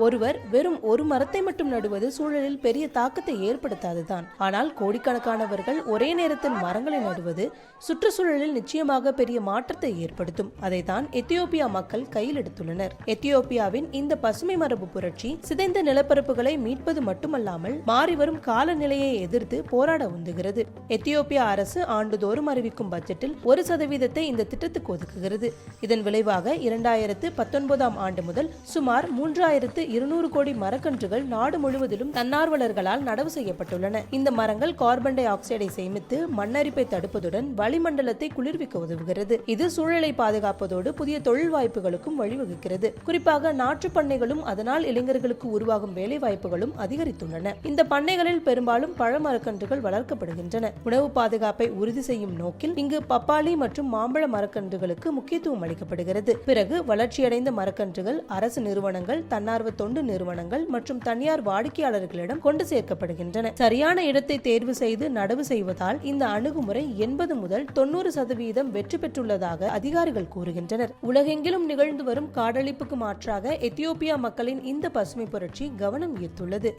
ஒருவர் வெறும் ஒரு மரத்தை மட்டும் நடுவது சூழலில் பெரிய தாக்கத்தை ஏற்படுத்தாதுதான். ஆனால் கோடிக்கணக்கானவர்கள் ஒரே நேரத்தில் மரங்களை நடுவது சுற்றுச்சூழலில் நிச்சயமாக பெரிய மாற்றத்தை ஏற்படுத்தும். அதைத்தான் எத்தியோப்பியா மக்கள் கையில் எடுத்துள்ளனர். எத்தியோப்பியாவின் இந்த பசுமை மரபு புரட்சி சிதைந்த நிலப்பரப்புகளை மீட்பது மட்டுமல்லாமல் மாறிவரும் காலநிலையை எதிர்த்து போராட உந்துகிறது. எத்தியோப்பியா அரசு ஆண்டுதோறும் அறிவிக்கும் பட்ஜெட்டில் 1% இந்த திட்டத்துக்கு ஒதுக்குகிறது. இதன் விளைவாக 2019 ஆண்டு முதல் சுமார் 3200 கோடி மரக்கன்றுகள் நாடு முழுவதிலும் தன்னார்வலர்களால் நடவு செய்யப்பட்டுள்ளன. இந்த மரங்கள் கார்பன் டை ஆக்சைடை சேமித்து மண்ணரிப்பை தடுப்பதுடன் வளிமண்டலத்தை குளிர்விக்க உதவுகிறது. இது சூழலை பாதுகாப்பதோடு புதிய தொழில் வாய்ப்புகளுக்கும் வழிவகுக்கிறது. குறிப்பாக நாற்று பண்ணைகளும் அதனால் இளைஞர்களுக்கு உருவாகும் வேலை வாய்ப்புகளும் அதிகரித்துள்ளன. இந்த பண்ணைகளில் பெரும்பாலும் பழ மரக்கன்றுகள் வளர்க்கப்படுகின்றன. உணவு பாதுகாப்பை உறுதி செய்யும் நோக்கில் இங்கு பப்பாளி மற்றும் மாம்பழ மரக்கன்றுகளுக்கு முக்கியத்துவம் அளிக்கப்படுகிறது. பிறகு வளர்ச்சியடைந்த மரக்கன்றுகள் அரசு நிறுவனங்கள், தன்னார்வ தொண்டு நிறுவனங்கள் மற்றும் தனியார் வாடிக்கையாளர்களிடம் கொண்டு சேர்க்கப்படுகின்றன. சரியான இடத்தை தேர்வு செய்து நடவு செய்வதால் இந்த அணுகுமுறை 80 முதல் 90% வெற்றி பெற்றுள்ளதாக அதிகாரிகள் கூறுகின்றனர். உலகெங்கிலும் நிகழ்ந்து வரும் காடழிப்புக்கு மாற்றாக எத்தியோப்பியா மக்களின் இந்த பசுமை புரட்சி கவனம் ஈர்த்துள்ளது.